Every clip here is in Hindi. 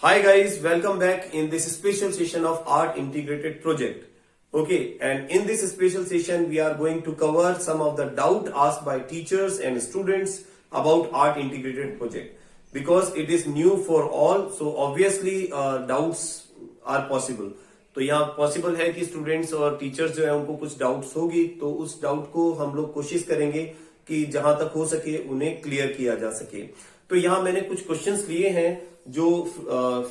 Hi guys, welcome back in this special session of Art Integrated Project. Okay, and in this special session we are going to cover some of the doubt asked by teachers and students about Art Integrated Project. Because it is new for all, so obviously doubts are possible. तो यहाँ पॉसिबल है कि स्टूडेंट्स और टीचर्स जो है उनको कुछ डाउट्स होगी, तो उस डाउट को हम लोग कोशिश करेंगे कि जहां तक हो सके उन्हें क्लियर किया जा सके। तो यहाँ मैंने कुछ क्वेश्चंस लिए हैं जो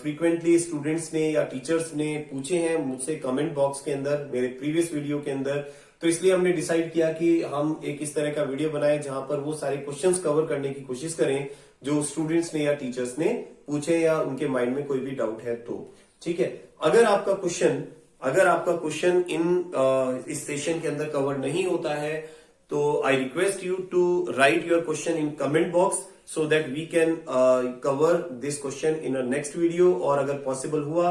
फ्रीक्वेंटली स्टूडेंट्स ने या टीचर्स ने पूछे हैं मुझसे कमेंट बॉक्स के अंदर, मेरे प्रीवियस वीडियो के अंदर। तो इसलिए हमने डिसाइड किया कि हम एक इस तरह का वीडियो बनाएं जहां पर वो सारे क्वेश्चंस कवर करने की कोशिश करें जो स्टूडेंट्स ने या टीचर्स ने पूछे या उनके माइंड में कोई भी डाउट है तो। ठीक है, अगर आपका क्वेश्चन इस सेशन के अंदर कवर नहीं होता है तो I request you to write your question in comment box so that we can cover this question in a next video, और अगर पॉसिबल हुआ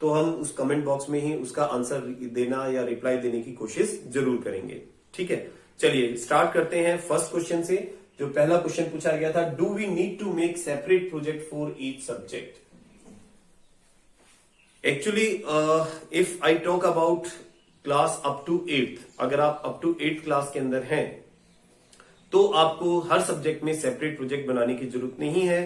तो हम उस कमेंट बॉक्स में ही उसका आंसर देना या रिप्लाई देने की कोशिश जरूर करेंगे। ठीक है, चलिए स्टार्ट करते हैं फर्स्ट क्वेश्चन से। जो पहला क्वेश्चन पूछा गया था, do we need to make separate project for each subject. Actually if I talk about class up to 8th, अगर आप अप टू 8th क्लास के अंदर हैं तो आपको हर सब्जेक्ट में सेपरेट प्रोजेक्ट बनाने की जरूरत नहीं है।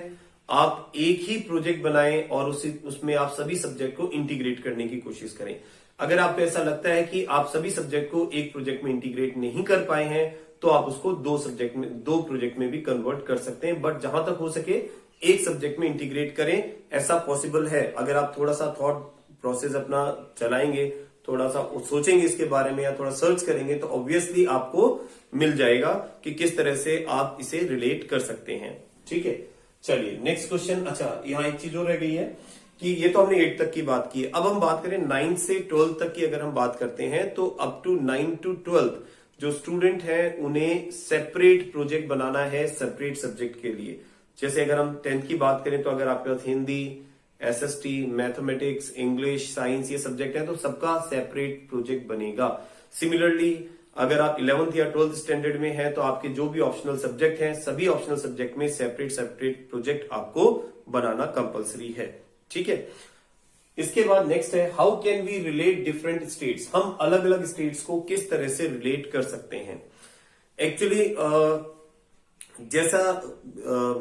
आप एक ही प्रोजेक्ट बनाएं और उसमें आप सभी सब्जेक्ट को इंटीग्रेट करने की कोशिश करें। अगर आपको ऐसा लगता है कि आप सभी सब्जेक्ट को एक प्रोजेक्ट में इंटीग्रेट नहीं कर पाए हैं तो आप उसको दो प्रोजेक्ट में भी कन्वर्ट कर सकते हैं, बट जहां तक हो सके एक सब्जेक्ट में इंटीग्रेट करें। ऐसा पॉसिबल है अगर आप थोड़ा सा थॉट प्रोसेस अपना चलाएंगे, थोड़ा सा सोचेंगे इसके बारे में या थोड़ा सर्च करेंगे तो ऑब्वियसली आपको मिल जाएगा कि किस तरह से आप इसे रिलेट कर सकते हैं। ठीक है, चलिए नेक्स्ट क्वेश्चन। अच्छा, यहाँ एक चीज और रह गई है कि ये तो हमने 8 तक की बात की है, अब हम बात करें 9 से 12 तक की। अगर हम बात करते हैं तो अप टू 9 to 12 जो स्टूडेंट है उन्हें सेपरेट प्रोजेक्ट बनाना है सेपरेट सब्जेक्ट के लिए। जैसे अगर हम 10th की बात करें तो अगर आपके पास Hindi, SST, mathematics, English, science ये सब्जेक्ट है तो सबका सेपरेट प्रोजेक्ट बनेगा। सिमिलरली अगर आप 11th या 12th स्टैंडर्ड में हैं तो आपके जो भी ऑप्शनल सब्जेक्ट हैं सभी ऑप्शनल सब्जेक्ट में सेपरेट प्रोजेक्ट आपको बनाना कंपलसरी है। ठीक है, इसके बाद नेक्स्ट है, how can we relate different states. हम अलग अलग स्टेट्स को किस तरह से रिलेट कर सकते हैं। एक्चुअली जैसा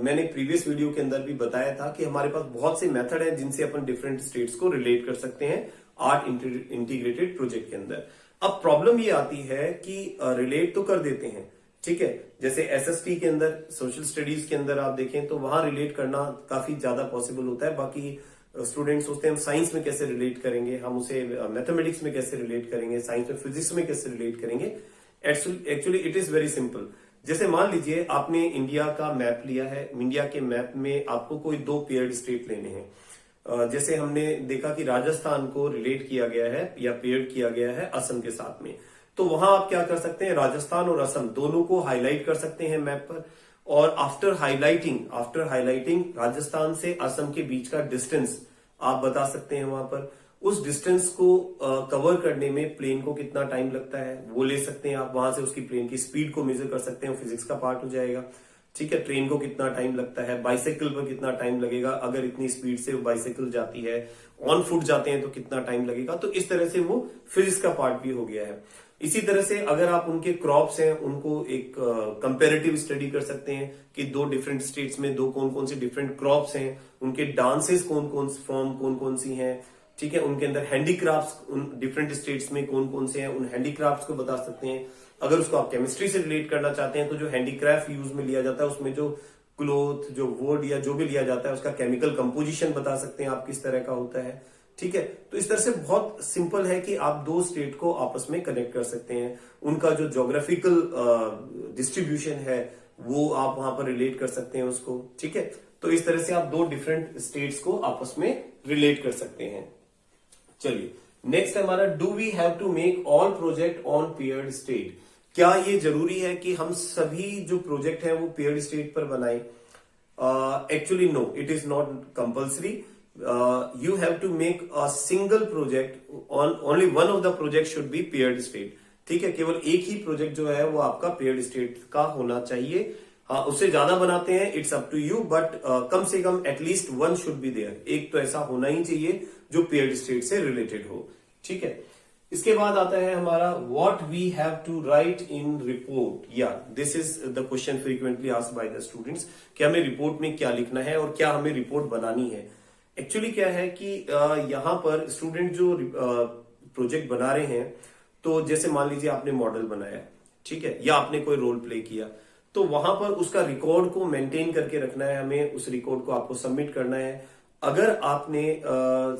मैंने प्रीवियस वीडियो के अंदर भी बताया था कि हमारे पास बहुत से मेथड हैं जिनसे अपन डिफरेंट स्टेट्स को रिलेट कर सकते हैं आर्ट इंटीग्रेटेड प्रोजेक्ट के अंदर। अब प्रॉब्लम ये आती है कि रिलेट तो कर देते हैं, ठीक है, जैसे SST के अंदर, सोशल स्टडीज के अंदर आप देखें तो वहां रिलेट करना काफी ज्यादा पॉसिबल होता है। बाकी स्टूडेंट सोचते हैं हम साइंस में कैसे रिलेट करेंगे, हम उसे मैथमेटिक्स में कैसे रिलेट करेंगे, साइंस में फिजिक्स में कैसे रिलेट करेंगे। Actually it is very simple. जैसे मान लीजिए आपने इंडिया का मैप लिया है, इंडिया के मैप में आपको कोई 2 पेयर्ड स्टेट लेने हैं। जैसे हमने देखा कि राजस्थान को रिलेट किया गया है या पेयर्ड किया गया है असम के साथ में, तो वहां आप क्या कर सकते हैं, राजस्थान और असम दोनों को हाईलाइट कर सकते हैं मैप पर, और आफ्टर हाईलाइटिंग राजस्थान से असम के बीच का डिस्टेंस आप बता सकते हैं। वहां पर उस डिस्टेंस को कवर करने में प्लेन को कितना टाइम लगता है वो ले सकते हैं आप। वहां से उसकी प्लेन की स्पीड को मेजर कर सकते हैं, फिजिक्स का पार्ट हो जाएगा। ठीक है, ट्रेन को कितना टाइम लगता है, बाइसाइकिल पर कितना टाइम लगेगा, अगर इतनी स्पीड से बाइसाइकिल जाती है, ऑन फुट जाते हैं तो कितना टाइम लगेगा। तो इस तरह से वो फिजिक्स का पार्ट भी हो गया है। इसी तरह से अगर आप उनके क्रॉप्स हैं उनको एक कंपेरेटिव स्टडी कर सकते हैं कि 2 डिफरेंट स्टेट्स में कौन कौन सी डिफरेंट क्रॉप्स हैं, उनके डांसेस कौन कौन सी हैं। ठीक है, उनके अंदर हैंडीक्राफ्ट्स उन डिफरेंट स्टेट्स में कौन कौन से हैं, उन हैंडीक्राफ्ट्स को बता सकते हैं। अगर उसको आप केमिस्ट्री से रिलेट करना चाहते हैं तो जो हैंडीक्राफ्ट यूज में लिया जाता है उसमें जो क्लोथ, जो वुड या जो भी लिया जाता है उसका केमिकल कंपोजिशन बता सकते हैं आप किस तरह का होता है। ठीक है, तो इस तरह से बहुत सिंपल है कि आप 2 स्टेट को आपस में कनेक्ट कर सकते हैं। उनका जो ज्योग्राफिकल डिस्ट्रीब्यूशन है वो आप वहां पर रिलेट कर सकते हैं उसको। ठीक है, तो इस तरह से आप 2 डिफरेंट स्टेट्स को आपस में रिलेट कर सकते हैं। चलिए नेक्स्ट हमारा, do we have to make all project on paired state. क्या ये जरूरी है कि हम सभी जो प्रोजेक्ट हैं वो पेयर्ड स्टेट पर बनाएं। Actually no, it is not compulsory. You have to make a single project on only one of the project should be paired state. ठीक है, केवल एक ही प्रोजेक्ट जो है वो आपका पेयर्ड स्टेट का होना चाहिए। हाँ, उससे ज्यादा बनाते हैं, it's up to you, but कम से कम at least one should be there, एक तो ऐसा होना ही चाहिए जो पेयर्ड स्टेट से रिलेटेड हो। ठीक है, इसके बाद आता है हमारा what we have to write in report. या this is the question frequently asked by the students कि हमें रिपोर्ट में क्या लिखना है और क्या हमें रिपोर्ट बनानी है। एक्चुअली क्या है कि यहाँ पर स्टूडेंट जो प्रोजेक्ट बना रहे हैं, तो जैसे मान लीजिए आपने मॉडल बनाया, ठीक है, या आपने कोई रोल प्ले किया, तो वहां पर उसका रिकॉर्ड को मेंटेन करके रखना है हमें, उस रिकॉर्ड को आपको सबमिट करना है। अगर आपने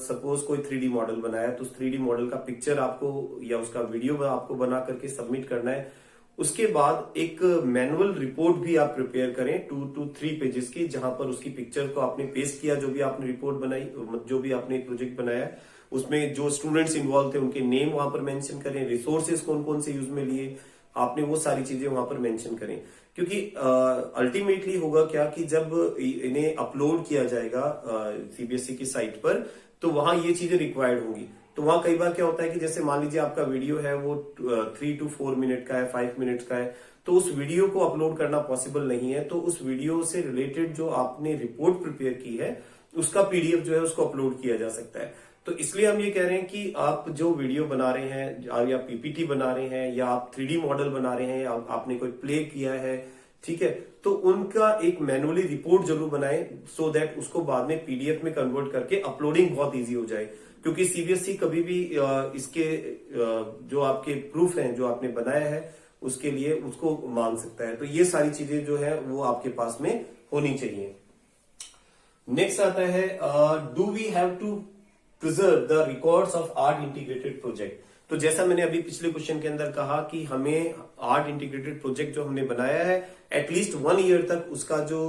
सपोज कोई 3D मॉडल बनाया, तो उस 3D मॉडल का पिक्चर आपको या उसका वीडियो आपको बना करके सबमिट करना है। उसके बाद एक मैनुअल रिपोर्ट भी आप प्रिपेयर करें 2 to 3 पेजेस की, जहां पर उसकी पिक्चर को आपने पेस्ट किया, जो भी आपने रिपोर्ट बनाई, जो भी आपने प्रोजेक्ट बनाया, उसमें जो स्टूडेंट्स इन्वॉल्व थे उनके नेम वहां पर मेंशन करें, रिसोर्सेज कौन कौन से यूज में लिए आपने, वो सारी चीजें वहां पर मेंशन करें। क्योंकि अल्टीमेटली होगा क्या कि जब इन्हें अपलोड किया जाएगा सीबीएसई की साइट पर, तो वहां ये चीजें रिक्वायर्ड होंगी। तो वहां कई बार क्या होता है कि जैसे मान लीजिए आपका वीडियो है वो 3 to 4 मिनट का है, 5 मिनट का है, तो उस वीडियो को अपलोड करना पॉसिबल नहीं है। तो उस वीडियो से रिलेटेड जो आपने रिपोर्ट प्रिपेयर की है, उसका पीडीएफ जो है उसको अपलोड किया जा सकता है। तो इसलिए हम ये कह रहे हैं कि आप जो वीडियो बना रहे हैं, या पीपीटी बना रहे हैं, या आप 3D मॉडल बना रहे हैं, या आपने कोई प्ले किया है, ठीक है, तो उनका एक मैनुअली रिपोर्ट जरूर बनाएं, सो दैट उसको बाद में पीडीएफ में कन्वर्ट करके अपलोडिंग बहुत इजी हो जाए। क्योंकि सीबीएसई कभी भी इसके जो आपके प्रूफ हैं जो आपने बनाया है, उसके लिए उसको मांग सकता है। तो ये सारी चीजें जो है वो आपके पास में होनी चाहिए। नेक्स्ट आता है do we have to preserve the records of art integrated project. तो जैसा मैंने अभी पिछले क्वेश्चन के अंदर कहा कि हमें आर्ट इंटीग्रेटेड प्रोजेक्ट जो हमने बनाया है, एटलीस्ट 1 ईयर तक उसका जो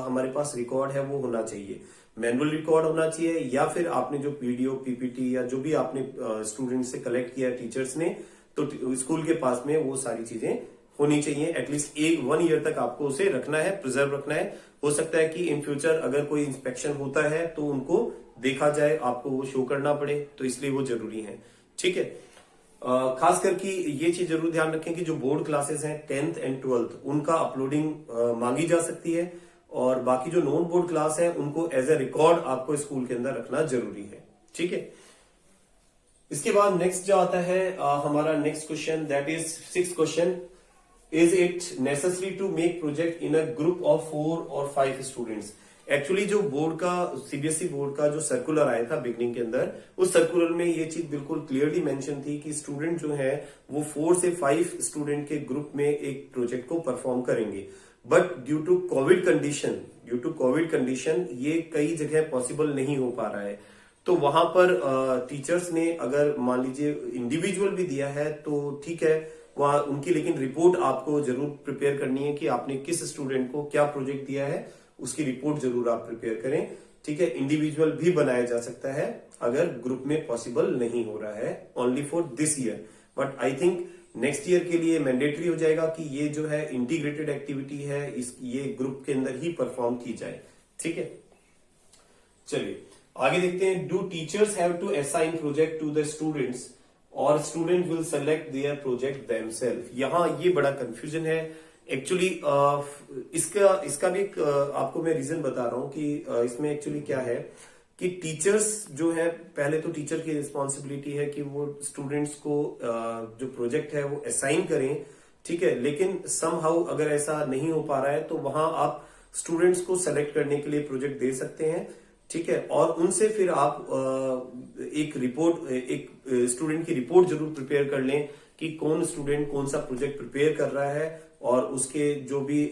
हमारे पास रिकॉर्ड है वो होना चाहिए, मैनुअल रिकॉर्ड होना चाहिए, या फिर आपने जो पीडीओ पीपीटी या जो भी आपने स्टूडेंट से कलेक्ट किया टीचर्स ने, तो स्कूल के पास में वो सारी चीजें होनी चाहिए। एटलीस्ट 1 ईयर तक आपको उसे रखना है, प्रिजर्व रखना है। हो सकता है कि इन फ्यूचर अगर कोई इंस्पेक्शन होता है तो उनको देखा जाए, आपको वो शो करना पड़े, तो इसलिए वो जरूरी है। ठीक है, खास करके ये चीज जरूर ध्यान रखें कि जो बोर्ड क्लासेस हैं 10th एंड 12th, उनका अपलोडिंग मांगी जा सकती है, और बाकी जो नॉन बोर्ड क्लास है उनको एज ए रिकॉर्ड आपको स्कूल के अंदर रखना जरूरी है। ठीक है, इसके बाद नेक्स्ट जो आता है हमारा next question, that is 6th question, is it necessary to make project in a group of 4 or 5 students. Actually जो बोर्ड का, सीबीएसई बोर्ड का जो सर्कुलर आया था बिगनिंग के अंदर, उस सर्कुलर में ये चीज बिल्कुल क्लियरली मेंशन थी कि स्टूडेंट जो है वो 4 से 5 स्टूडेंट के ग्रुप में एक प्रोजेक्ट को परफॉर्म करेंगे। But due to COVID condition ये कई जगह पॉसिबल नहीं हो पा रहा है। तो वहां पर टीचर्स ने अगर मान लीजिए इंडिविजुअल भी दिया है तो ठीक है, वहां उनकी लेकिन रिपोर्ट आपको जरूर प्रिपेयर करनी है कि आपने किस स्टूडेंट को क्या प्रोजेक्ट दिया है, उसकी रिपोर्ट जरूर आप प्रिपेयर करें। ठीक है, इंडिविजुअल भी बनाया जा सकता है अगर ग्रुप में पॉसिबल नहीं हो रहा है, only for this year. But I think next year के लिए मैंडेटरी हो जाएगा कि ये जो है इंटीग्रेटेड एक्टिविटी है, ये ग्रुप के अंदर ही परफॉर्म की जाए। ठीक है, चलिए आगे देखते हैं। Do teachers have to assign project to the students और student will select their project themself. यहां ये बड़ा कंफ्यूजन है एक्चुअली। इसका भी आपको मैं रीजन बता रहा हूं कि इसमें एक्चुअली क्या है कि टीचर्स जो है, पहले तो टीचर की रिस्पॉन्सिबिलिटी है कि वो स्टूडेंट्स को जो प्रोजेक्ट है वो असाइन करें। ठीक है, लेकिन समहाउ अगर ऐसा नहीं हो पा रहा है तो वहां आप स्टूडेंट्स को सेलेक्ट करने के लिए प्रोजेक्ट दे सकते हैं। ठीक है, और उनसे फिर आप एक स्टूडेंट की रिपोर्ट जरूर प्रिपेयर कर लें कि कौन स्टूडेंट कौन सा प्रोजेक्ट प्रिपेयर कर रहा है, और उसके जो भी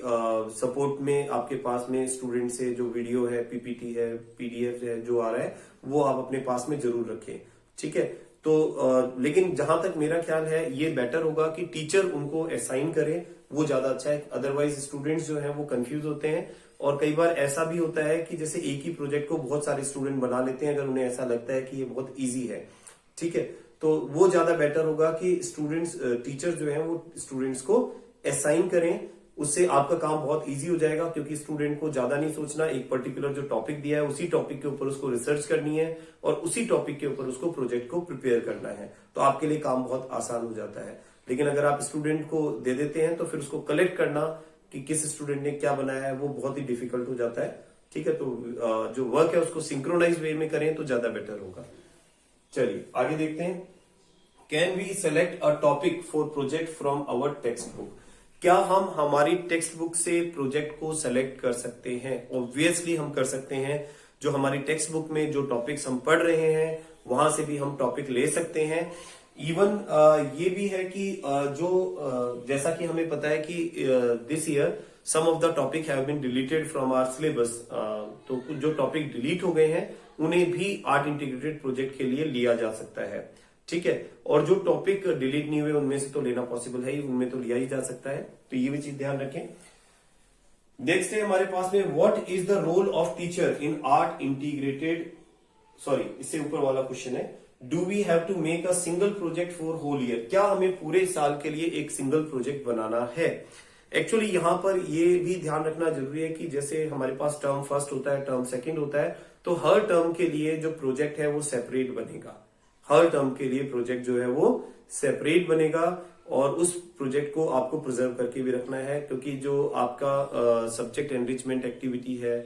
सपोर्ट में आपके पास में स्टूडेंट से जो वीडियो है, पीपीटी है, पीडीएफ है जो आ रहा है, वो आप अपने पास में जरूर रखें। ठीक है, तो लेकिन जहां तक मेरा ख्याल है ये बेटर होगा कि टीचर उनको असाइन करे, वो ज्यादा अच्छा है। अदरवाइज स्टूडेंट्स जो है वो कंफ्यूज होते हैं, और कई बार ऐसा भी होता है कि जैसे एक ही प्रोजेक्ट को बहुत सारे स्टूडेंट बना लेते हैं अगर उन्हें ऐसा लगता है कि ये बहुत इजी है। ठीक है, तो वो ज्यादा बेटर होगा कि टीचर जो है वो स्टूडेंट्स को असाइन करें, उससे आपका काम बहुत इजी हो जाएगा। क्योंकि स्टूडेंट को ज्यादा नहीं सोचना, एक पर्टिकुलर जो टॉपिक दिया है उसी टॉपिक के ऊपर उसको रिसर्च करनी है, और उसी टॉपिक के ऊपर उसको प्रोजेक्ट को प्रिपेयर करना है, तो आपके लिए काम बहुत आसान हो जाता है। लेकिन अगर आप स्टूडेंट को दे देते हैं तो फिर उसको कलेक्ट करना कि किस स्टूडेंट ने क्या बनाया है वो बहुत ही डिफिकल्ट हो जाता है। ठीक है, तो जो वर्क है उसको सिंक्रोनाइज वे में करें तो ज्यादा बेटर होगा। चलिए आगे देखते हैं। Can we select a topic for project from our textbook? क्या हम हमारी टेक्स्ट बुक से प्रोजेक्ट को सेलेक्ट कर सकते हैं? ऑब्वियसली हम कर सकते हैं। जो हमारी टेक्स्ट बुक में जो टॉपिक्स हम पढ़ रहे हैं वहां से भी हम टॉपिक ले सकते हैं। इवन ये भी है कि जैसा कि हमें पता है कि this year some of the topic have been deleted from our syllabus, तो कुछ जो टॉपिक डिलीट हो गए हैं उन्हें भी आर्ट इंटीग्रेटेड प्रोजेक्ट के लिए लिया जा सकता है। ठीक है, और जो टॉपिक डिलीट नहीं हुए उनमें से तो लेना पॉसिबल है ही, उनमें तो लिया ही जा सकता है, तो ये भी चीज ध्यान रखें। नेक्स्ट है हमारे पास में, what is the role of teacher in art integrated, sorry इससे ऊपर वाला क्वेश्चन है, do we have to make a single project for whole year? क्या हमें पूरे साल के लिए एक सिंगल प्रोजेक्ट बनाना है? एक्चुअली यहां पर ये भी ध्यान रखना जरूरी है कि जैसे हमारे पास टर्म फर्स्ट होता है, टर्म सेकंड होता है, तो हर टर्म के लिए जो प्रोजेक्ट है वो सेपरेट बनेगा। हर टर्म के लिए प्रोजेक्ट जो है वो सेपरेट बनेगा और उस प्रोजेक्ट को आपको प्रिजर्व करके भी रखना है, क्योंकि जो आपका सब्जेक्ट एनरिचमेंट एक्टिविटी है,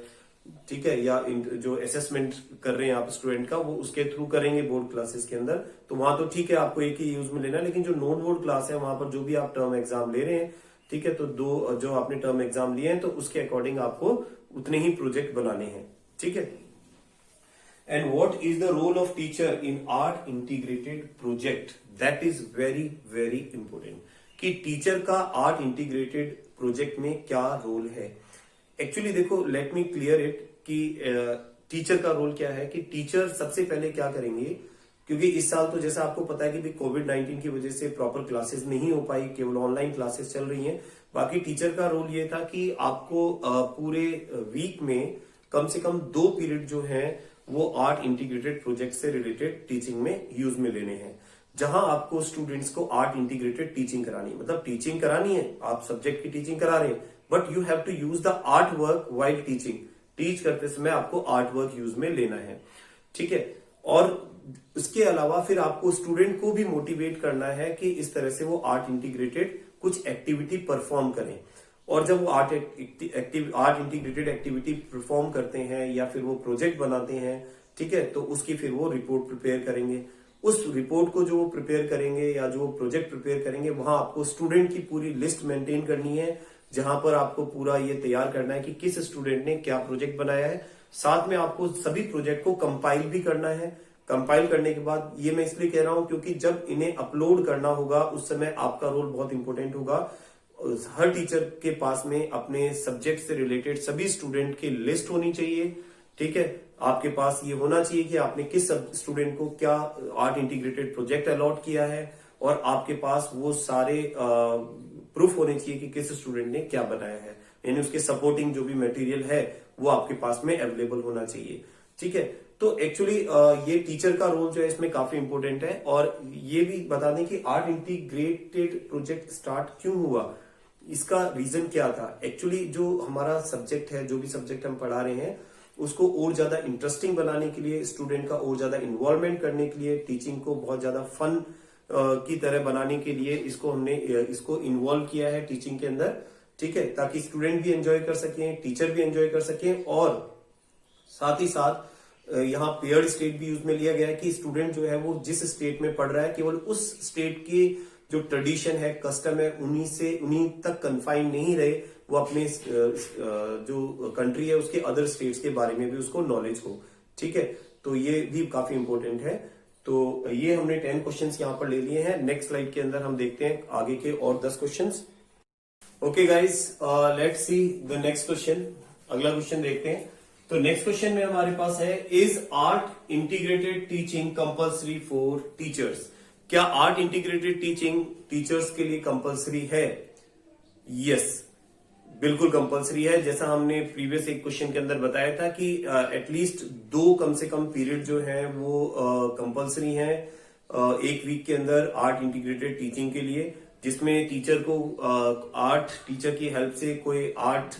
ठीक है, या जो असेसमेंट कर रहे हैं आप स्टूडेंट का, वो उसके थ्रू करेंगे बोर्ड क्लासेस के अंदर, तो वहां तो ठीक है आपको एक ही यूज में लेना है। लेकिन जो नॉन बोर्ड क्लास है वहां पर जो भी आप टर्म एग्जाम ले रहे हैं, ठीक है, तो दो जो आपने टर्म एग्जाम लिए हैं तो उसके अकॉर्डिंग आपको उतने ही प्रोजेक्ट बनाने हैं। ठीक है, and what is the role of teacher in art integrated project? That is very very important कि टीचर का आर्ट इंटीग्रेटेड प्रोजेक्ट में क्या रोल है। एक्चुअली देखो, लेट मी क्लियर इट कि टीचर का रोल क्या है, कि टीचर सबसे पहले क्या करेंगे, क्योंकि इस साल तो जैसा आपको पता है कि कोविड-19 की वजह से प्रॉपर क्लासेस नहीं हो पाई, केवल ऑनलाइन क्लासेस चल रही हैं। बाकी टीचर का रोल ये था कि आपको पूरे वीक में कम से कम 2 पीरियड जो है वो आर्ट इंटीग्रेटेड प्रोजेक्ट से रिलेटेड टीचिंग में यूज में लेने हैं, जहां आपको स्टूडेंट्स को आर्ट इंटीग्रेटेड टीचिंग करानी है। मतलब टीचिंग करानी है, आप सब्जेक्ट की टीचिंग करा रहे हैं, but you have to use the art work while teaching. Teach करते समय आपको आर्ट वर्क यूज में लेना है। ठीक है, और उसके अलावा फिर आपको स्टूडेंट को भी मोटिवेट करना है कि इस तरह से वो आर्ट इंटीग्रेटेड कुछ एक्टिविटी परफॉर्म करें। और जब वो आर्ट इंटीग्रेटेड एक्टिविटी परफॉर्म करते हैं या फिर वो प्रोजेक्ट बनाते हैं, ठीक है, तो उसकी फिर वो रिपोर्ट प्रिपेयर करेंगे। उस रिपोर्ट को जो वो प्रिपेयर करेंगे या जो प्रोजेक्ट प्रिपेयर करेंगे, वहां आपको स्टूडेंट की पूरी लिस्ट मेंटेन करनी है, जहां पर आपको पूरा ये तैयार करना है कि किस स्टूडेंट ने क्या प्रोजेक्ट बनाया है। साथ में आपको सभी प्रोजेक्ट को कंपाइल भी करना है। कंपाइल करने के बाद, ये मैं इसलिए कह रहा हूं क्योंकि जब इन्हें अपलोड करना होगा उस समय आपका रोल बहुत इंपॉर्टेंट होगा। हर टीचर के पास में अपने सब्जेक्ट से रिलेटेड सभी स्टूडेंट की लिस्ट होनी चाहिए। ठीक है, आपके पास ये होना चाहिए कि आपने किस स्टूडेंट को क्या आर्ट इंटीग्रेटेड प्रोजेक्ट अलॉट किया है, और आपके पास वो सारे प्रूफ होने चाहिए कि किस स्टूडेंट ने क्या बनाया है, यानी उसके सपोर्टिंग जो भी मटेरियल है वो आपके पास में अवेलेबल होना चाहिए। ठीक है, तो एक्चुअली ये टीचर का रोल जो है इसमें काफी इंपॉर्टेंट है। और ये भी बता दें कि आर्ट इंटीग्रेटेड प्रोजेक्ट स्टार्ट क्यों हुआ, इसका रीजन क्या था। एक्चुअली जो हमारा सब्जेक्ट है, जो भी सब्जेक्ट हम पढ़ा रहे हैं, उसको और ज्यादा इंटरेस्टिंग बनाने के लिए, स्टूडेंट का और ज्यादा इन्वॉल्वमेंट करने के लिए, टीचिंग को बहुत ज्यादा फन की तरह बनाने के लिए इसको इन्वॉल्व किया है टीचिंग के अंदर। ठीक है, ताकि स्टूडेंट भी एंजॉय कर सकें, टीचर भी एंजॉय कर सकें, और साथ ही साथ यहाँ पेयर्ड स्टेट भी यूज में लिया गया है कि स्टूडेंट जो है वो जिस स्टेट में पढ़ रहा है, केवल उस स्टेट की जो ट्रेडिशन है, कस्टम है, उन्हीं तक कन्फाइन नहीं रहे, वो अपने जो कंट्री है उसके अदर स्टेट्स के बारे में भी उसको नॉलेज हो। ठीक है, तो ये भी काफी इंपॉर्टेंट है। तो ये हमने 10 क्वेश्चंस यहाँ पर ले लिए हैं। नेक्स्ट स्लाइड के अंदर हम देखते हैं आगे के और 10 questions. Okay guys, let's see the next question. अगला क्वेश्चन देखते हैं। तो नेक्स्ट क्वेश्चन में हमारे पास है, is art integrated teaching compulsory for teachers? क्या आर्ट इंटीग्रेटेड टीचिंग टीचर्स के लिए कंपल्सरी है? यस, बिल्कुल कंपल्सरी है। जैसा हमने प्रीवियस एक क्वेश्चन के अंदर बताया था कि एटलीस्ट 2 कम से कम पीरियड जो है वो कंपल्सरी है एक वीक के अंदर आर्ट इंटीग्रेटेड टीचिंग के लिए, जिसमें टीचर को आर्ट टीचर की हेल्प से कोई आर्ट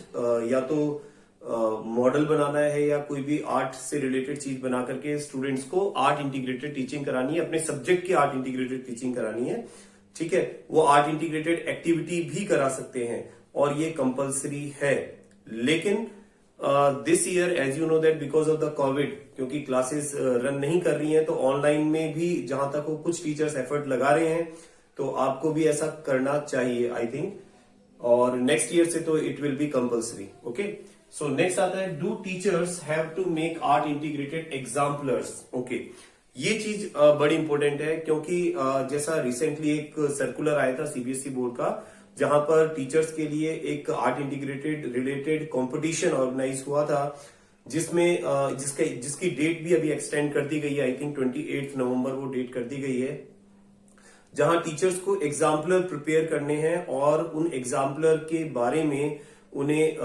या तो मॉडल बनाना है या कोई भी आर्ट से रिलेटेड चीज बना करके स्टूडेंट्स को आर्ट इंटीग्रेटेड टीचिंग करानी है, अपने सब्जेक्ट की आर्ट इंटीग्रेटेड टीचिंग करानी है। ठीक है, वो आर्ट इंटीग्रेटेड एक्टिविटी भी करा सकते हैं। और ये कंपलसरी है। लेकिन this year as you know that because of the COVID, क्योंकि क्लासेस रन नहीं कर रही हैं, तो ऑनलाइन में भी जहां तक हो कुछ टीचर्स एफर्ट लगा रहे हैं, तो आपको भी ऐसा करना चाहिए आई थिंक। और नेक्स्ट ईयर से तो it will be compulsory. Okay, so next आता है, do teachers have to make art integrated exemplars. Okay, ये चीज बड़ी इंपॉर्टेंट है, क्योंकि जैसा रिसेंटली एक सर्कुलर आया था सीबीएसई बोर्ड का, जहां पर टीचर्स के लिए एक art integrated related competition organise हुआ था, जिसमें जिसकी डेट भी अभी एक्सटेंड कर दी गई है। आई थिंक 28 नवंबर वो डेट कर दी गई है, जहां टीचर्स को एग्जाम्पलर प्रिपेयर करने हैं और उन एग्जाम्पलर के बारे में उन्हें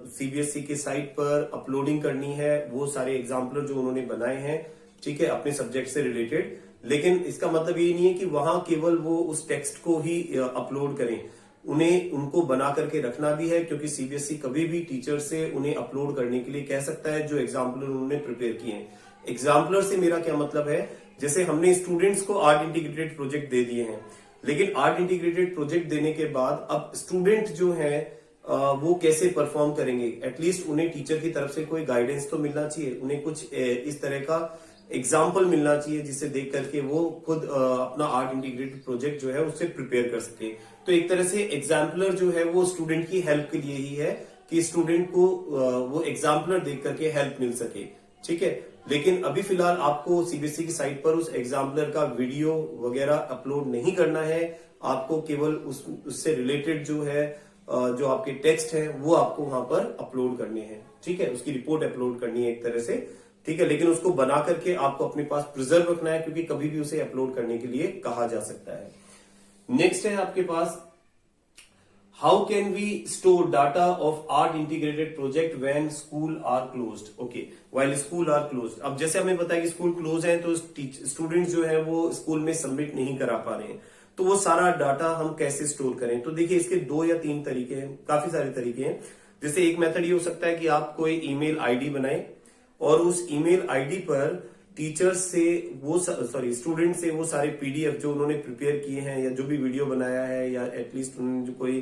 सीबीएसई के साइट पर अपलोडिंग करनी है, वो सारे एग्जाम्पलर जो उन्होंने बनाए हैं, ठीक है, अपने सब्जेक्ट से रिलेटेड। लेकिन इसका मतलब ये नहीं है कि वहां केवल वो उस टेक्स्ट को ही अपलोड करें, उन्हें उनको बना करके रखना भी है, क्योंकि सीबीएसई कभी भी टीचर से उन्हें अपलोड करने के लिए कह सकता है जो एग्जाम्पलर उन्होंने प्रिपेयर किए हैं। एग्जाम्पलर से मेरा क्या मतलब है, जैसे हमने स्टूडेंट्स को आर्ट इंटीग्रेटेड प्रोजेक्ट दे दिए हैं, लेकिन आर्ट इंटीग्रेटेड प्रोजेक्ट देने के बाद अब स्टूडेंट जो है वो कैसे परफॉर्म करेंगे, एटलीस्ट उन्हें टीचर की तरफ से कोई गाइडेंस तो मिलना चाहिए, उन्हें कुछ इस तरह का एग्जाम्पल मिलना चाहिए जिसे देख करके वो खुद अपना आर्ट इंटीग्रेटेड प्रोजेक्ट जो है उससे प्रिपेयर कर सके। तो एक तरह से एग्जाम्पलर जो है वो स्टूडेंट की हेल्प के लिए ही है, कि स्टूडेंट को वो एग्जाम्पलर देख करके हेल्प मिल सके, ठीक है। लेकिन अभी फिलहाल आपको सीबीएसई की साइट पर उस एग्जाम्पलर का वीडियो वगैरह अपलोड नहीं करना है, आपको केवल उससे रिलेटेड जो है जो आपके टेक्स्ट है वो आपको वहां पर अपलोड करने हैं, ठीक है, उसकी रिपोर्ट अपलोड करनी है एक तरह से, ठीक है। लेकिन उसको बना करके आपको अपने पास प्रिजर्व रखना है, क्योंकि कभी भी उसे अपलोड करने के लिए कहा जा सकता है। नेक्स्ट है आपके पास, how can we store data of art integrated project when school are closed. Okay, while school are closed. अब जैसे हमें पता है कि स्कूल क्लोज है, तो स्टूडेंट्स जो है वो स्कूल में सबमिट नहीं करा पा रहे हैं, तो वो सारा डाटा हम कैसे स्टोर करें। तो देखिए इसके 2 या 3 तरीके हैं, काफी सारे तरीके हैं। जैसे एक मेथड ये हो सकता है कि आप कोई ईमेल आईडी बनाएं और उस ईमेल आईडी पर टीचर्स से स्टूडेंट से वो सारे पीडीएफ जो उन्होंने प्रिपेयर किए हैं, या जो भी वीडियो बनाया है, या एटलीस्ट उन्होंने जो कोई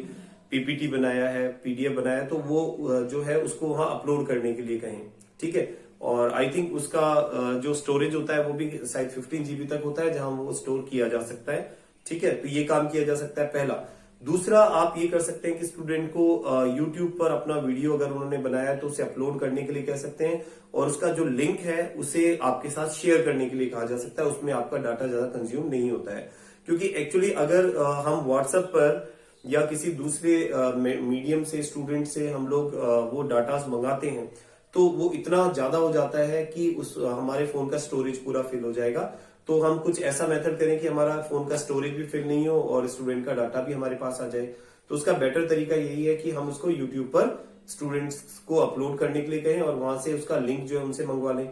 पीपीटी बनाया है, पीडीएफ बनाया है, तो वो जो है उसको वहां अपलोड करने के लिए कहें, ठीक है। और आई थिंक उसका जो स्टोरेज होता है वो भी शायद 15 GB तक होता है, जहां वो स्टोर किया जा सकता है, ठीक है। तो ये काम किया जा सकता है पहला। दूसरा आप ये कर सकते हैं कि स्टूडेंट को यूट्यूब पर अपना वीडियो अगर उन्होंने बनाया है तो उसे अपलोड करने के लिए कह सकते हैं, और उसका जो लिंक है उसे आपके साथ शेयर करने के लिए कहा जा सकता है। उसमें आपका डाटा ज्यादा कंज्यूम नहीं होता है, क्योंकि एक्चुअली अगर हम व्हाट्सएप पर या किसी दूसरे मीडियम से स्टूडेंट से हम लोग वो डाटा मंगाते हैं, तो वो इतना ज्यादा हो जाता है कि हमारे फोन का स्टोरेज पूरा फिल हो जाएगा। तो हम कुछ ऐसा मेथड करें कि हमारा फोन का स्टोरेज भी फिल नहीं हो और स्टूडेंट का डाटा भी हमारे पास आ जाए। तो उसका बेटर तरीका यही है कि हम उसको यूट्यूब पर स्टूडेंट्स को अपलोड करने के लिए कहें और वहां से उसका लिंक जो है उनसे मंगवा लें।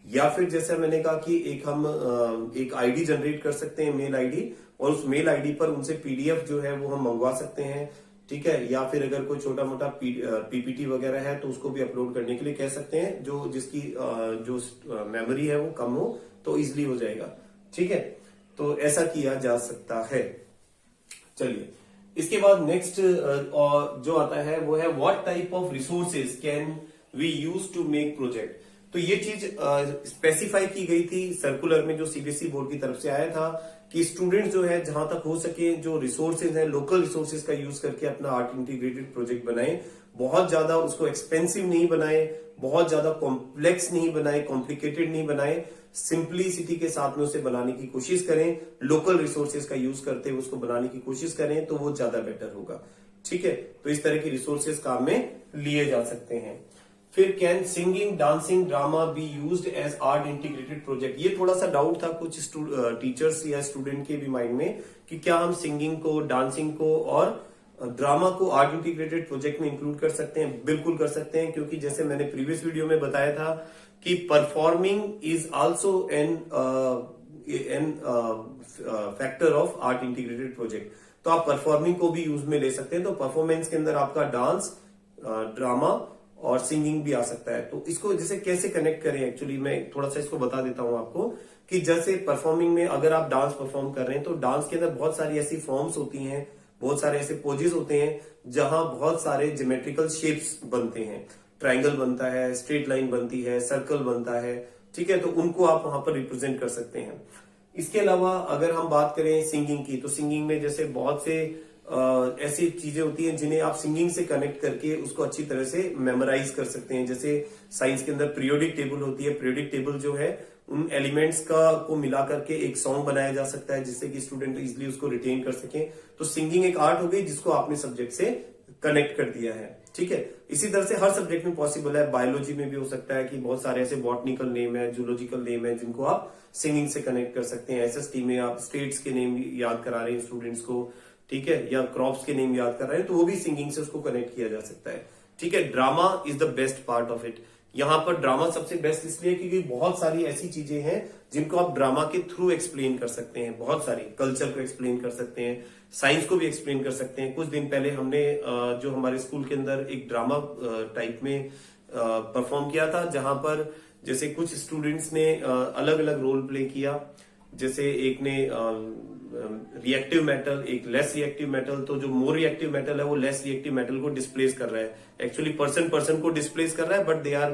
या फिर जैसे मैंने कहा कि एक आईडी जनरेट कर सकते हैं, मेल आईडी, और उस मेल आईडी पर उनसे पीडीएफ जो है वो हम मंगवा सकते हैं, ठीक है। या फिर अगर कोई छोटा मोटा पीपीटी वगैरह है तो उसको भी अपलोड करने के लिए कह सकते हैं, जिसकी जो मेमोरी है वो कम हो तो इजिली हो जाएगा, ठीक है। तो ऐसा किया जा सकता है। चलिए इसके बाद नेक्स्ट जो आता है वो है what type of resources can we use to make project. तो ये चीज स्पेसिफाई की गई थी सर्कुलर में जो सीबीएसई बोर्ड की तरफ से आया था कि स्टूडेंट्स जो है जहां तक हो सके जो रिसोर्सेज है लोकल रिसोर्सेज का यूज करके अपना आर्ट इंटीग्रेटेड प्रोजेक्ट बनाएं। बहुत ज्यादा उसको एक्सपेंसिव नहीं बनाए, बहुत ज्यादा कॉम्प्लेक्स नहीं बनाए, कॉम्प्लिकेटेड नहीं बनाए, सिंपलिसिटी के साथ में उसे बनाने की कोशिश करें। लोकल रिसोर्सेज का यूज करते हुए उसको बनाने की कोशिश करें तो वो ज्यादा बेटर होगा, ठीक है। तो इस तरह की रिसोर्सेज काम में लिए जा सकते हैं। फिर can singing, dancing, drama be used as art integrated project. ये थोड़ा सा डाउट था कुछ टीचर्स या स्टूडेंट के भी माइंड में कि क्या हम सिंगिंग को, डांसिंग को और ड्रामा को आर्ट इंटीग्रेटेड प्रोजेक्ट में इंक्लूड कर सकते हैं। बिल्कुल कर सकते हैं, क्योंकि जैसे मैंने प्रीवियस वीडियो में बताया था कि performing is also an factor of art integrated project. तो आप परफॉर्मिंग को भी यूज में ले सकते हैं। तो परफॉर्मेंस के अंदर आपका डांस, ड्रामा और सिंगिंग भी आ सकता है। तो इसको जैसे कैसे कनेक्ट करें, एक्चुअली मैं थोड़ा सा इसको बता देता हूं आपको कि जैसे परफॉर्मिंग में अगर आप डांस परफॉर्म कर रहे हैं तो डांस के अंदर बहुत सारी ऐसी फॉर्म्स होती हैं, बहुत सारे ऐसे पोजेस होते हैं जहां बहुत सारे ज्योमेट्रिकल शेप्स बनते हैं, ट्राइंगल बनता है, स्ट्रेट लाइन बनती है, सर्कल बनता है, ठीक है, तो उनको आप वहां पर रिप्रेजेंट कर सकते हैं। इसके अलावा अगर हम बात करें सिंगिंग की, तो सिंगिंग में जैसे बहुत से ऐसी चीजें होती हैं जिन्हें आप सिंगिंग से कनेक्ट करके उसको अच्छी तरह से मेमोराइज कर सकते हैं। जैसे साइंस के अंदर पीरियोडिक टेबल होती है, पीरियोडिक टेबल जो है उन एलिमेंट्स का को मिला करके एक सॉन्ग बनाया जा सकता है जिससे कि स्टूडेंट इजिली उसको रिटेन कर सके। तो सिंगिंग एक आर्ट हो गई जिसको आपने सब्जेक्ट से कनेक्ट कर दिया है, ठीक है। इसी तरह से हर सब्जेक्ट में पॉसिबल है। बायोलॉजी में भी हो सकता है कि बहुत सारे ऐसे बॉटनिकल नेम है, जूलॉजिकल नेम है जिनको आप सिंगिंग से कनेक्ट कर सकते हैं। एसएसटी में आप स्टेट्स के नेम याद करा रहे हैं स्टूडेंट्स को, ठीक है, या क्रॉप्स के नेम याद कर रहे हैं तो वो भी सिंगिंग से उसको कनेक्ट किया जा सकता है, ठीक है। Drama is the best part of it. यहां पर ड्रामा सबसे बेस्ट इसलिए क्योंकि बहुत सारी ऐसी चीजें हैं जिनको आप ड्रामा के थ्रू एक्सप्लेन कर सकते हैं। बहुत सारी कल्चर को एक्सप्लेन कर सकते हैं, साइंस को भी एक्सप्लेन कर सकते हैं। कुछ दिन पहले हमने जो हमारे स्कूल के अंदर एक ड्रामा टाइप में परफॉर्म किया था जहां पर जैसे कुछ स्टूडेंट्स ने अलग अलग रोल प्ले किया। जैसे एक ने रिएक्टिव मेटल, एक लेस रिएक्टिव मेटल, तो जो मोर रिएक्टिव मेटल है वो लेस रिएक्टिव मेटल को डिस्प्लेस कर रहा है। एक्चुअली पर्सन को डिस्प्लेस कर रहा है but they are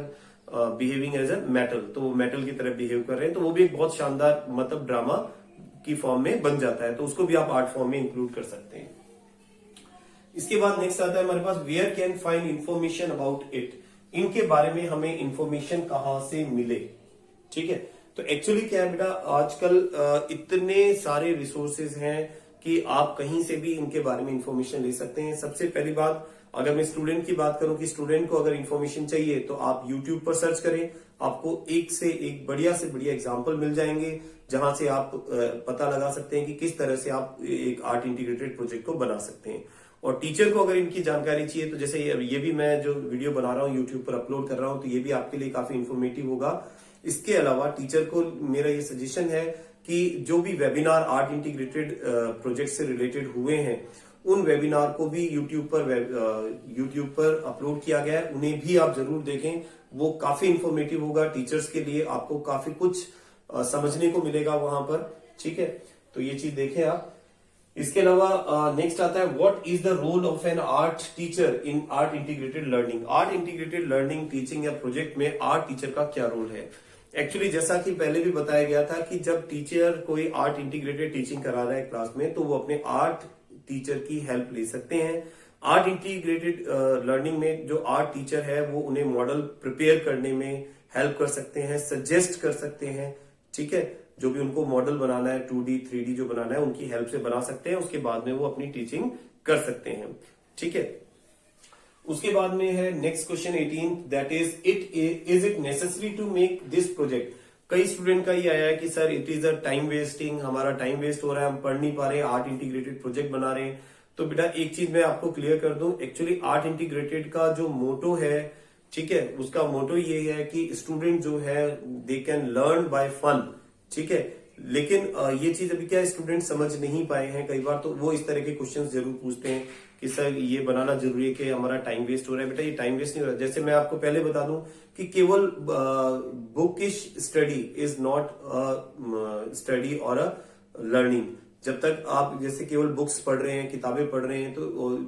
behaving as a metal, तो वो मेटल की तरह बिहेव कर रहे हैं। तो वो भी एक बहुत शानदार मतलब ड्रामा की फॉर्म में बन जाता है, तो उसको भी आप आर्ट फॉर्म में इंक्लूड कर सकते हैं। इसके बाद नेक्स्ट आता है हमारे पास where can find information about it. इनके बारे में हमें इंफॉर्मेशन कहां से मिले, ठीक है। तो एक्चुअली क्या है बेटा, आजकल इतने सारे रिसोर्सेज हैं कि आप कहीं से भी इनके बारे में इंफॉर्मेशन ले सकते हैं। सबसे पहली बात, अगर मैं स्टूडेंट की बात करूं कि स्टूडेंट को अगर इंफॉर्मेशन चाहिए तो आप यूट्यूब पर सर्च करें, आपको एक से एक बढ़िया से बढ़िया एग्जाम्पल मिल जाएंगे जहां से आप पता लगा सकते हैं कि किस तरह से आप एक आर्ट इंटीग्रेटेड प्रोजेक्ट को बना सकते हैं। और टीचर को अगर इनकी जानकारी चाहिए तो जैसे ये भी मैं जो वीडियो बना रहा हूँ यूट्यूब पर अपलोड कर रहा हूँ, तो ये भी आपके लिए काफी इंफॉर्मेटिव होगा। इसके अलावा टीचर को मेरा ये सजेशन है कि जो भी वेबिनार आर्ट इंटीग्रेटेड प्रोजेक्ट से रिलेटेड हुए हैं उन वेबिनार को भी यूट्यूब पर अपलोड किया गया है, उन्हें भी आप जरूर देखें। वो काफी इंफॉर्मेटिव होगा टीचर्स के लिए, आपको काफी कुछ समझने को मिलेगा वहां पर, ठीक है। तो ये चीज देखें आप। इसके अलावा नेक्स्ट आता है what is the role of an art teacher in art integrated learning. Art integrated learning teaching या प्रोजेक्ट में आर्ट टीचर का क्या रोल है। एक्चुअली जैसा कि पहले भी बताया गया था कि जब टीचर कोई आर्ट इंटीग्रेटेड टीचिंग करा रहा है क्लास में तो वो अपने आर्ट टीचर की हेल्प ले सकते हैं। आर्ट इंटीग्रेटेड लर्निंग में जो आर्ट टीचर है वो उन्हें मॉडल प्रिपेयर करने में हेल्प कर सकते हैं, सजेस्ट कर सकते हैं, ठीक है। जो भी उनको मॉडल बनाना है 2D 3D जो बनाना है उनकी हेल्प से बना सकते हैं, उसके बाद में वो अपनी टीचिंग कर सकते हैं, ठीक है। उसके बाद में है next question 18 that is it necessary to make this project. कई स्टूडेंट का ये आया है कि sir it is a time wasting, हमारा टाइम वेस्ट हो रहा है, हम पढ़ नहीं पा रहे, आर्ट इंटीग्रेटेड प्रोजेक्ट बना रहे हैं। तो बेटा एक चीज मैं आपको क्लियर कर दूं, एक्चुअली आर्ट इंटीग्रेटेड का जो मोटो है, ठीक है, उसका मोटो ये है कि स्टूडेंट जो है they can learn by fun, ठीक है। लेकिन ये चीज अभी क्या स्टूडेंट समझ नहीं पाए हैं कई बार, तो वो इस तरह के क्वेश्चंस जरूर पूछते हैं कि सर ये बनाना जरूरी है कि हमारा टाइम वेस्ट हो रहा है। बेटा ये टाइम वेस्ट नहीं हो रहा है। जैसे मैं आपको पहले बता दूं कि केवल bookish study is not study और अ लर्निंग। जब तक आप जैसे केवल बुक्स पढ़ रहे हैं, किताबें पढ़ रहे हैं, तो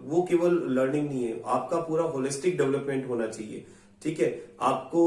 वो केवल लर्निंग नहीं है, आपका पूरा होलिस्टिक डेवलपमेंट होना चाहिए, ठीक है। आपको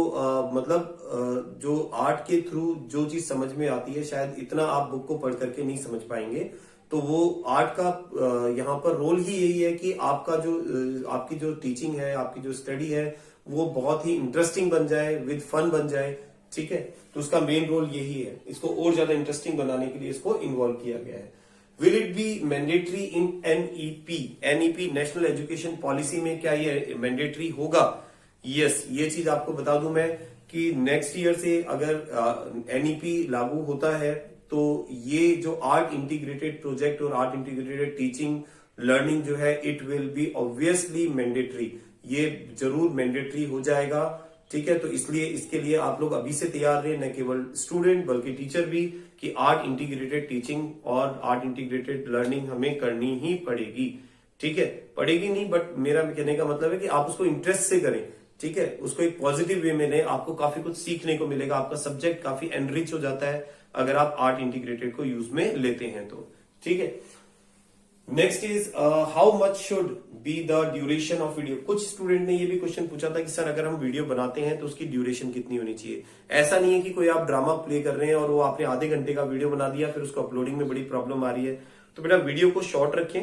जो आर्ट के थ्रू जो चीज समझ में आती है शायद इतना आप बुक को पढ़ करके नहीं समझ पाएंगे। तो वो आर्ट का यहाँ पर रोल ही यही है कि आपकी जो टीचिंग है, आपकी जो स्टडी है वो बहुत ही इंटरेस्टिंग बन जाए, विद फन बन जाए, ठीक है। तो उसका मेन रोल यही है, इसको और ज्यादा इंटरेस्टिंग बनाने के लिए इसको इन्वॉल्व किया गया है। Will it be mandatory in NEP. NEP national education policy में क्या ये मैंडेटरी होगा? यस, ये चीज आपको बता दूं मैं कि नेक्स्ट ईयर से अगर एनईपी लागू होता है तो ये जो आर्ट इंटीग्रेटेड प्रोजेक्ट और आर्ट इंटीग्रेटेड टीचिंग लर्निंग जो है it will B obviously mandatory, ये जरूर मैंडेटरी हो जाएगा, ठीक है। तो इसलिए इसके लिए आप लोग अभी से तैयार रहे, न केवल स्टूडेंट बल्कि टीचर भी, कि आर्ट इंटीग्रेटेड टीचिंग और आर्ट इंटीग्रेटेड लर्निंग हमें करनी ही पड़ेगी, ठीक है। पड़ेगी नहीं, बट मेरा कहने का मतलब है कि आप उसको इंटरेस्ट से करें, ठीक है। उसको एक पॉजिटिव वे में लें, आपको काफी कुछ सीखने को मिलेगा, आपका सब्जेक्ट काफी एनरिच हो जाता है अगर आप आर्ट इंटीग्रेटेड को यूज में लेते हैं तो, ठीक है। Next is how much should be the duration of video. कुछ स्टूडेंट ने ये भी क्वेश्चन पूछा था कि सर अगर हम वीडियो बनाते हैं तो उसकी ड्यूरेशन कितनी होनी चाहिए। ऐसा नहीं है कि कोई आप ड्रामा प्ले कर रहे हैं और वो आपने आधे घंटे का वीडियो बना दिया, फिर उसको अपलोडिंग में बड़ी प्रॉब्लम आ रही है। तो बेटा वीडियो को शॉर्ट रखें,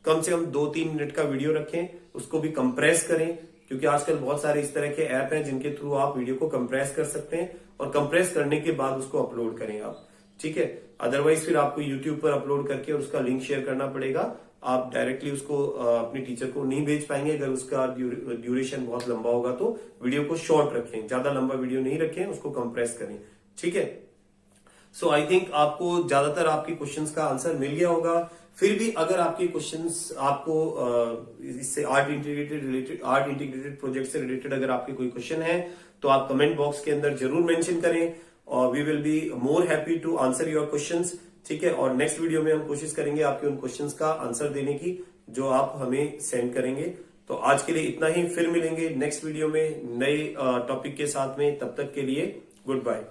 कम से कम 2-3 मिनट का वीडियो रखें, उसको भी कंप्रेस करें, क्योंकि आजकल बहुत सारे इस तरह के ऐप हैं जिनके थ्रू आप वीडियो को कंप्रेस कर सकते हैं और कंप्रेस करने के बाद उसको अपलोड करें आप, ठीक है। अदरवाइज फिर आपको यूट्यूब पर अपलोड करके और उसका लिंक शेयर करना पड़ेगा। आप डायरेक्टली उसको अपने टीचर को नहीं भेज पाएंगे अगर उसका ड्यूरेशन बहुत लंबा होगा। तो वीडियो को शॉर्ट रखें, ज्यादा लंबा वीडियो नहीं रखें, उसको कंप्रेस करें, ठीक है। सो आई थिंक आपको ज्यादातर आपके क्वेश्चंस का आंसर मिल गया होगा। फिर भी अगर आपके क्वेश्चंस आपको इससे आर्ट इंटीग्रेटेड प्रोजेक्ट से रिलेटेड अगर आपके कोई क्वेश्चन है तो आप कमेंट बॉक्स के अंदर जरूर मेंशन करें और we will be more happy to answer your questions, ठीक है। और नेक्स्ट वीडियो में हम कोशिश करेंगे आपके उन क्वेश्चंस का आंसर देने की जो आप हमें सेंड करेंगे। तो आज के लिए इतना ही, फिर मिलेंगे नेक्स्ट वीडियो में नए टॉपिक के साथ में। तब तक के लिए गुड बाय।